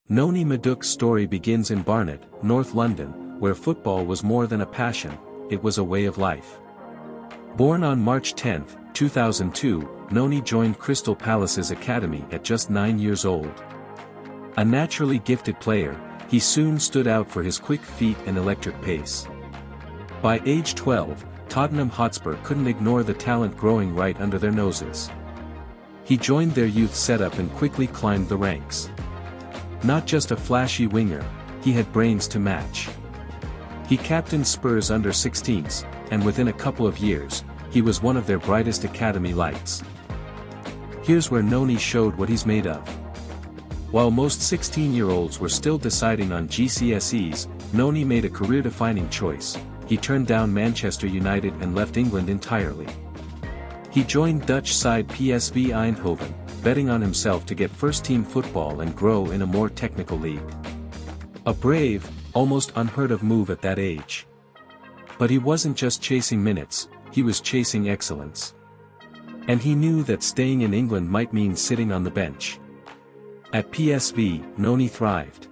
Noni Madueke's story begins in Barnet, North London, where football was more than a passion, it was a way of life. Born on March 10, 2002, Noni joined Crystal Palace's academy at just 9 years old. A naturally gifted player, he soon stood out for his quick feet and electric pace. By age 12, Tottenham Hotspur couldn't ignore the talent growing right under their noses. He joined their youth setup and quickly climbed the ranks. Not just a flashy winger, he had brains to match. He captained Spurs under-16s, and within a couple of years, he was one of their brightest academy lights. Here's where Noni showed what he's made of. While most 16-year-olds were still deciding on GCSEs, Noni made a career-defining choice. He turned down Manchester United and left England entirely. He joined Dutch side PSV Eindhoven, betting on himself to get first-team football and grow in a more technical league. A brave, almost unheard-of move at that age. But he wasn't just chasing minutes, he was chasing excellence. And he knew that staying in England might mean sitting on the bench. At PSV, Noni thrived.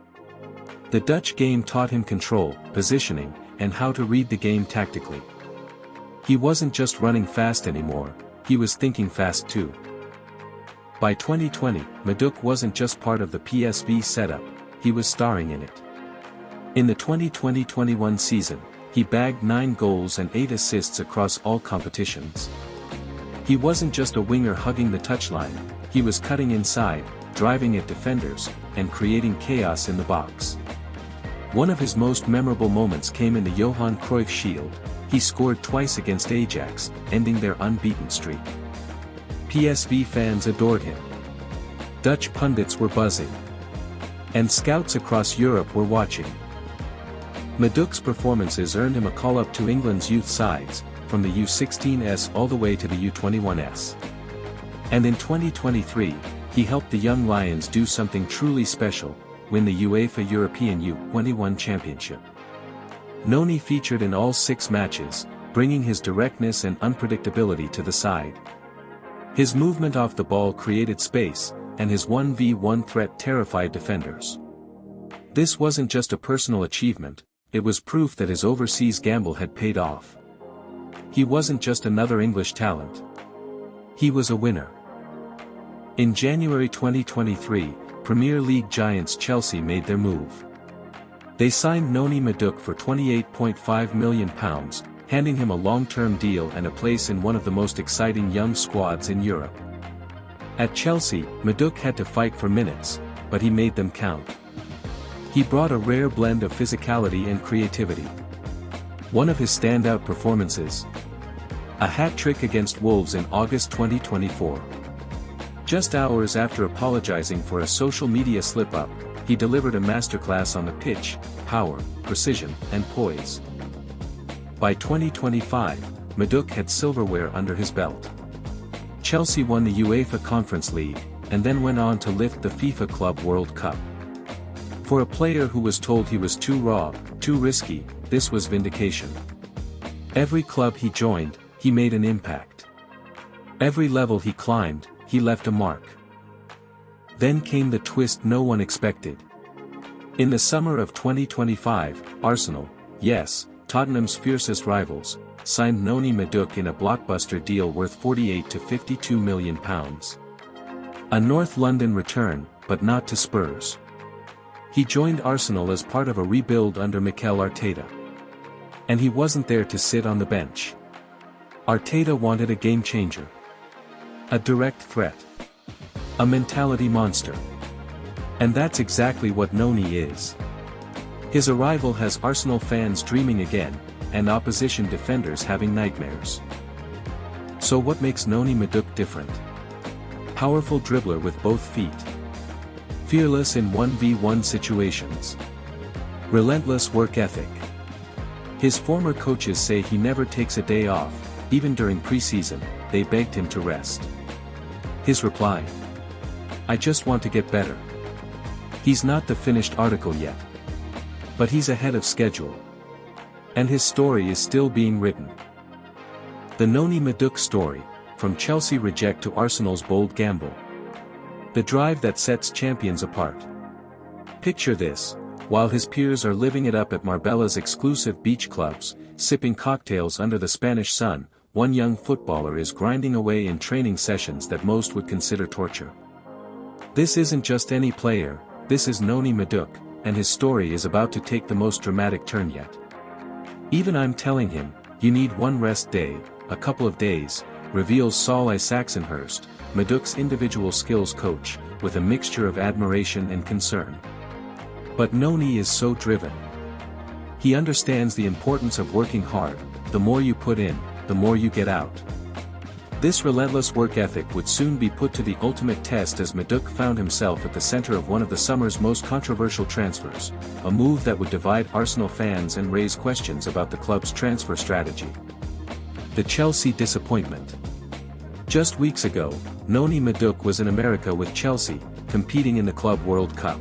The Dutch game taught him control, positioning, and how to read the game tactically. He wasn't just running fast anymore, he was thinking fast too. By 2020, Madueke wasn't just part of the PSV setup, he was starring in it. In the 2020-21 season, he bagged 9 goals and 8 assists across all competitions. He wasn't just a winger hugging the touchline, he was cutting inside, driving at defenders, and creating chaos in the box. One of his most memorable moments came in the Johan Cruyff Shield. He scored twice against Ajax, ending their unbeaten streak. PSV fans adored him. Dutch pundits were buzzing. And scouts across Europe were watching. Madueke's performances earned him a call-up to England's youth sides, from the U16s all the way to the U21s. And in 2023, he helped the Young Lions do something truly special, win the UEFA European U21 Championship. Noni featured in all 6 matches, bringing his directness and unpredictability to the side. His movement off the ball created space, and his 1v1 threat terrified defenders. This wasn't just a personal achievement, it was proof that his overseas gamble had paid off. He wasn't just another English talent. He was a winner. In January 2023, Premier League giants Chelsea made their move. They signed Noni Madueke for £28.5 million, handing him a long-term deal and a place in one of the most exciting young squads in Europe. At Chelsea, Madueke had to fight for minutes, but he made them count. He brought a rare blend of physicality and creativity. One of his standout performances? A hat-trick against Wolves in August 2024. Just hours after apologizing for a social media slip-up, he delivered a masterclass on the pitch: power, precision, and poise. By 2025, Madueke had silverware under his belt. Chelsea won the UEFA Conference League, and then went on to lift the FIFA Club World Cup. For a player who was told he was too raw, too risky, this was vindication. Every club he joined, he made an impact. Every level he climbed, he left a mark. Then came the twist no one expected. In the summer of 2025, Arsenal, yes, Tottenham's fiercest rivals, signed Noni Madueke in a blockbuster deal worth £48 to £52 million. A North London return, but not to Spurs. He joined Arsenal as part of a rebuild under Mikel Arteta. And he wasn't there to sit on the bench. Arteta wanted a game changer. A direct threat. A mentality monster. And that's exactly what Noni is. His arrival has Arsenal fans dreaming again, and opposition defenders having nightmares. So what makes Noni Madueke different? Powerful dribbler with both feet. Fearless in 1v1 situations. Relentless work ethic. His former coaches say he never takes a day off, even during preseason, they begged him to rest. His reply? I just want to get better. He's not the finished article yet. But he's ahead of schedule. And his story is still being written. The Noni Madueke story, from Chelsea reject to Arsenal's bold gamble. The drive that sets champions apart. Picture this, while his peers are living it up at Marbella's exclusive beach clubs, sipping cocktails under the Spanish sun, one young footballer is grinding away in training sessions that most would consider torture. This isn't just any player, this is Noni Madueke, and his story is about to take the most dramatic turn yet. Even I'm telling him, you need one rest day, a couple of days, reveals Saul Saxonhurst, Madueke's individual skills coach, with a mixture of admiration and concern. But Noni is so driven. He understands the importance of working hard, the more you put in, the more you get out. This relentless work ethic would soon be put to the ultimate test as Madueke found himself at the center of one of the summer's most controversial transfers, a move that would divide Arsenal fans and raise questions about the club's transfer strategy. The Chelsea disappointment. Just weeks ago, Noni Madueke was in America with Chelsea, competing in the Club World Cup.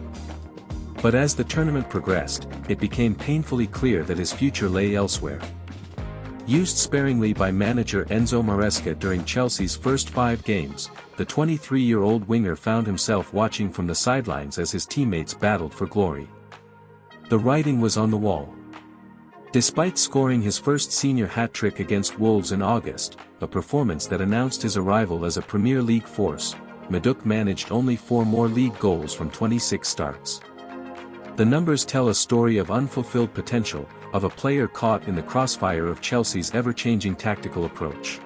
But as the tournament progressed, it became painfully clear that his future lay elsewhere. Used sparingly by manager Enzo Maresca during Chelsea's first 5 games, the 23-year-old winger found himself watching from the sidelines as his teammates battled for glory. The writing was on the wall. Despite scoring his first senior hat-trick against Wolves in August, a performance that announced his arrival as a Premier League force, Madueke managed only 4 more league goals from 26 starts. The numbers tell a story of unfulfilled potential, of a player caught in the crossfire of Chelsea's ever-changing tactical approach.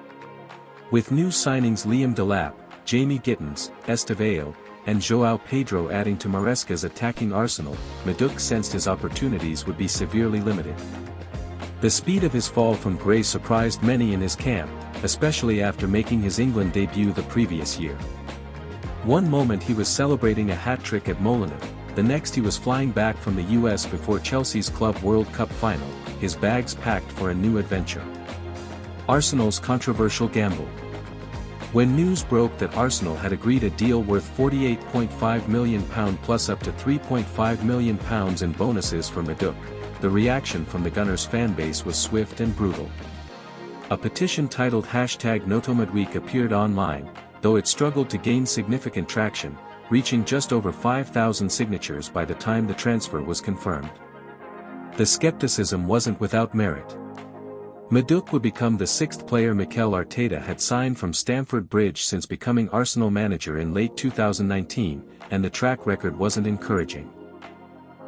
With new signings Liam Delap, Jamie Gittins, Estevao, and João Pedro adding to Maresca's attacking arsenal, Madueke sensed his opportunities would be severely limited. The speed of his fall from grace surprised many in his camp, especially after making his England debut the previous year. One moment he was celebrating a hat-trick at Molineux, the next he was flying back from the US before Chelsea's Club World Cup final, his bags packed for a new adventure. Arsenal's controversial gamble. When news broke that Arsenal had agreed a deal worth £48.5 million plus up to £3.5 million in bonuses for Madueke, the reaction from the Gunners fanbase was swift and brutal. A petition titled #NotoMadueke appeared online, though it struggled to gain significant traction, reaching just over 5,000 signatures by the time the transfer was confirmed. The skepticism wasn't without merit. Madueke would become the 6th player Mikel Arteta had signed from Stamford Bridge since becoming Arsenal manager in late 2019, and the track record wasn't encouraging.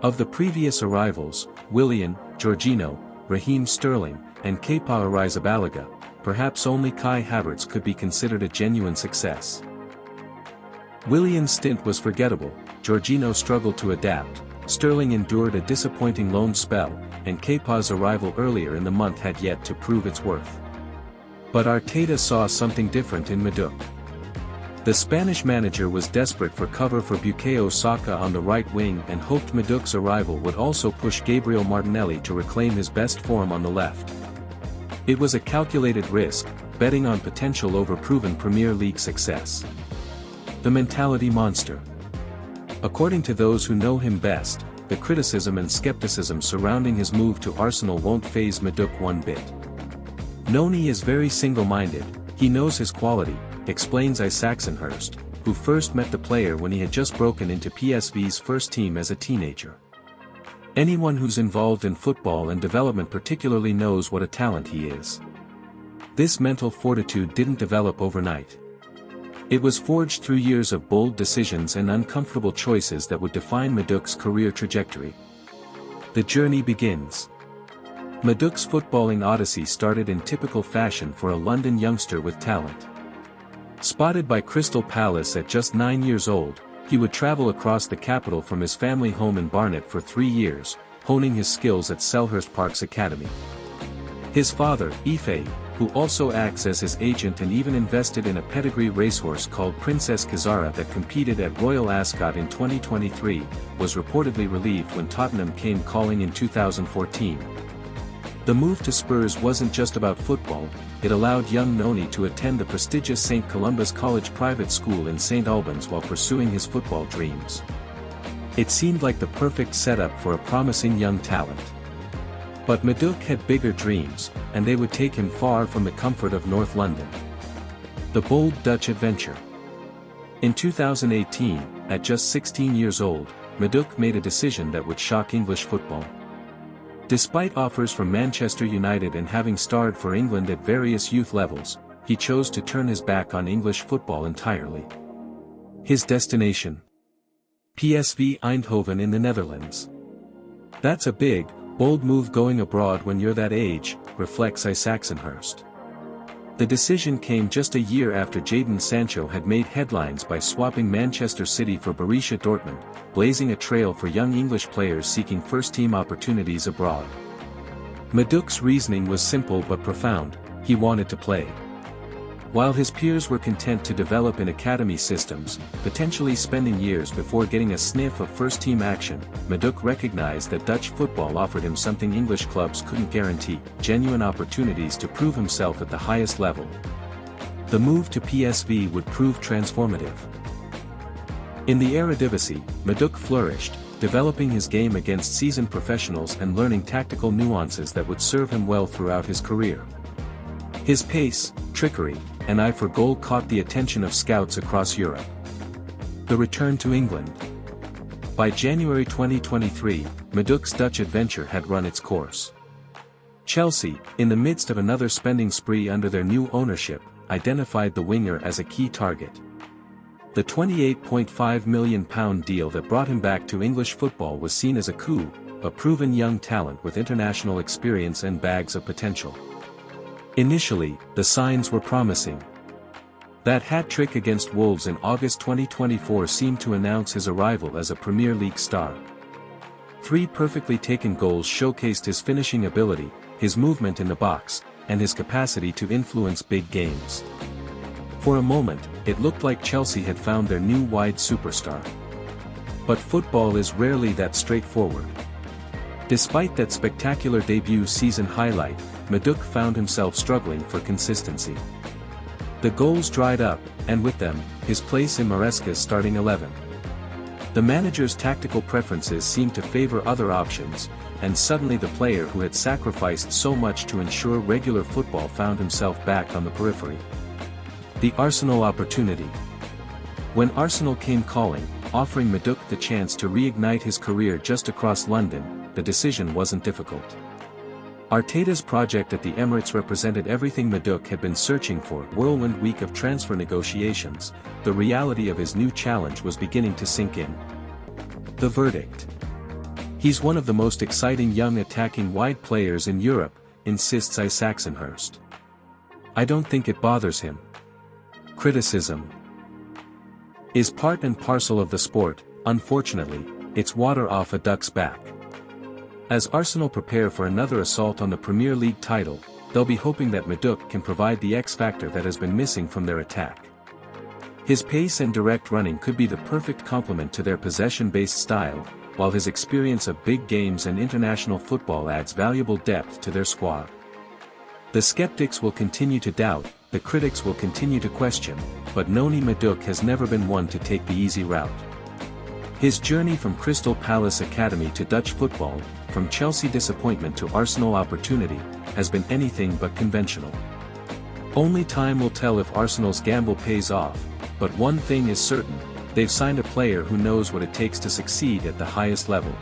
Of the previous arrivals, Willian, Jorginho, Raheem Sterling, and Kepa Arrizabalaga, perhaps only Kai Havertz could be considered a genuine success. Willian's stint was forgettable, Jorginho struggled to adapt, Sterling endured a disappointing loan spell, and Kepa's arrival earlier in the month had yet to prove its worth. But Arteta saw something different in Madueke. The Spanish manager was desperate for cover for Bukayo Saka on the right wing and hoped Madueke's arrival would also push Gabriel Martinelli to reclaim his best form on the left. It was a calculated risk, betting on potential over proven Premier League success. The mentality monster. According to those who know him best, the criticism and skepticism surrounding his move to Arsenal won't faze Madueke one bit. Noni is very single-minded, he knows his quality, explains Saxonhurst, who first met the player when he had just broken into PSV's first team as a teenager. Anyone who's involved in football and development particularly knows what a talent he is. This mental fortitude didn't develop overnight. It was forged through years of bold decisions and uncomfortable choices that would define Madueke's career trajectory. The journey begins. Madueke's footballing odyssey started in typical fashion for a London youngster with talent. Spotted by Crystal Palace at just 9 years old, he would travel across the capital from his family home in Barnet for 3 years, honing his skills at Selhurst Park's academy. His father, Ife, who also acts as his agent and even invested in a pedigree racehorse called Princess Kizara that competed at Royal Ascot in 2023, was reportedly relieved when Tottenham came calling in 2014. The move to Spurs wasn't just about football, it allowed young Noni to attend the prestigious St. Columba's College private school in St. Albans while pursuing his football dreams. It seemed like the perfect setup for a promising young talent. But Madueke had bigger dreams, and they would take him far from the comfort of North London. The bold Dutch adventure. In 2018, at just 16 years old, Madueke made a decision that would shock English football. Despite offers from Manchester United and having starred for England at various youth levels, he chose to turn his back on English football entirely. His destination? PSV Eindhoven in the Netherlands. That's a big, bold move going abroad when you're that age, reflects Isaacsenhurst. The decision came just a year after Jadon Sancho had made headlines by swapping Manchester City for Borussia Dortmund, blazing a trail for young English players seeking first-team opportunities abroad. Madueke's reasoning was simple but profound: he wanted to play. While his peers were content to develop in academy systems, potentially spending years before getting a sniff of first-team action, Madueke recognized that Dutch football offered him something English clubs couldn't guarantee: genuine opportunities to prove himself at the highest level. The move to PSV would prove transformative. In the Eredivisie, Madueke flourished, developing his game against seasoned professionals and learning tactical nuances that would serve him well throughout his career. His pace, trickery, and eye for goal caught the attention of scouts across Europe. The return to England. By January 2023, Madueke's Dutch adventure had run its course. Chelsea, in the midst of another spending spree under their new ownership, identified the winger as a key target. The £28.5 million deal that brought him back to English football was seen as a coup, a proven young talent with international experience and bags of potential. Initially, the signs were promising. That hat-trick against Wolves in August 2024 seemed to announce his arrival as a Premier League star. 3 perfectly taken goals showcased his finishing ability, his movement in the box, and his capacity to influence big games. For a moment, it looked like Chelsea had found their new wide superstar. But football is rarely that straightforward. Despite that spectacular debut season highlight, Madueke found himself struggling for consistency. The goals dried up, and with them, his place in Maresca's starting 11. The manager's tactical preferences seemed to favor other options, and suddenly the player who had sacrificed so much to ensure regular football found himself back on the periphery. The Arsenal opportunity. When Arsenal came calling, offering Madueke the chance to reignite his career just across London, the decision wasn't difficult. Arteta's project at the Emirates represented everything Madueke had been searching for. Whirlwind week of transfer negotiations, the reality of his new challenge was beginning to sink in. The verdict. He's one of the most exciting young attacking wide players in Europe, insists Isaacsenhurst. I don't think it bothers him. Criticism is part and parcel of the sport. Unfortunately, it's water off a duck's back. As Arsenal prepare for another assault on the Premier League title, they'll be hoping that Madueke can provide the X-factor that has been missing from their attack. His pace and direct running could be the perfect complement to their possession-based style, while his experience of big games and international football adds valuable depth to their squad. The skeptics will continue to doubt, the critics will continue to question, but Noni Madueke has never been one to take the easy route. His journey from Crystal Palace Academy to Dutch football, from Chelsea disappointment to Arsenal opportunity, has been anything but conventional. Only time will tell if Arsenal's gamble pays off, but one thing is certain: they've signed a player who knows what it takes to succeed at the highest level.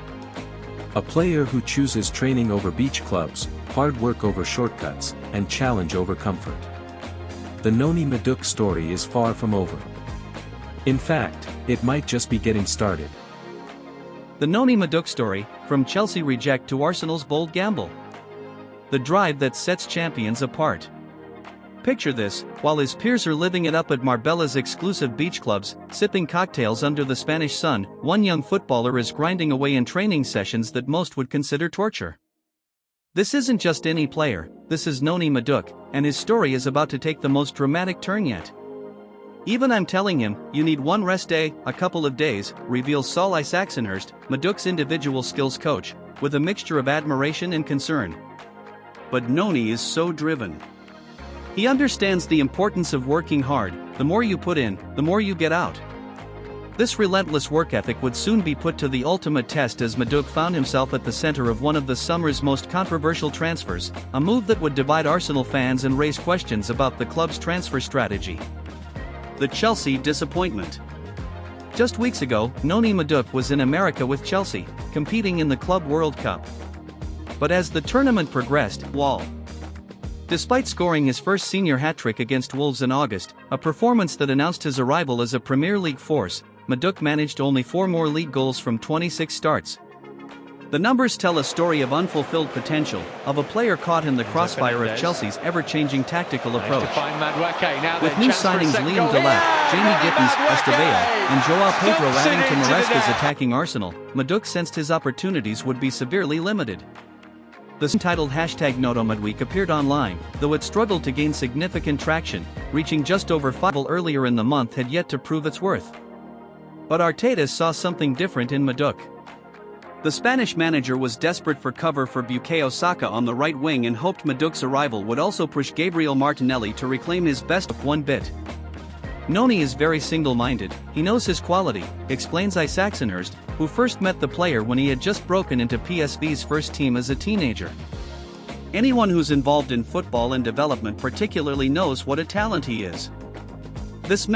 A player who chooses training over beach clubs, hard work over shortcuts, and challenge over comfort. The Noni Madueke story is far from over. In fact, it might just be getting started. The Noni Madueke story, from Chelsea reject to Arsenal's bold gamble. The drive that sets champions apart. Picture this: while his peers are living it up at Marbella's exclusive beach clubs, sipping cocktails under the Spanish sun, one young footballer is grinding away in training sessions that most would consider torture. This isn't just any player, this is Noni Madueke, and his story is about to take the most dramatic turn yet. Even I'm telling him, you need one rest day, a couple of days, reveals Saul Isaacsenhurst, Madueke's individual skills coach, with a mixture of admiration and concern. But Noni is so driven. He understands the importance of working hard. The more you put in, the more you get out. This relentless work ethic would soon be put to the ultimate test as Madueke found himself at the center of one of the summer's most controversial transfers, a move that would divide Arsenal fans and raise questions about the club's transfer strategy. The Chelsea disappointment. Just weeks ago, Noni Madueke was in America with Chelsea, competing in the Club World Cup. But as the tournament progressed, despite scoring his first senior hat-trick against Wolves in August, a performance that announced his arrival as a Premier League force, Madueke managed only 4 more league goals from 26 starts. The numbers tell a story of unfulfilled potential, of a player caught in the crossfire of Chelsea's ever-changing tactical approach. With new signings Liam Delap, Jamie Gittens, Estevao, and Joao Pedro adding to Maresca's attacking arsenal, Madueke sensed his opportunities would be severely limited. The titled #NoniMadueke appeared online, though it struggled to gain significant traction, reaching just over 5 earlier in the month had yet to prove its worth. But Arteta saw something different in Madueke. The Spanish manager was desperate for cover for Bukayo Saka on the right wing and hoped Madueke's arrival would also push Gabriel Martinelli to reclaim his best one bit. Noni is very single-minded, he knows his quality, explains Saxonhurst, who first met the player when he had just broken into PSV's first team as a teenager. Anyone who's involved in football and development particularly knows what a talent he is. This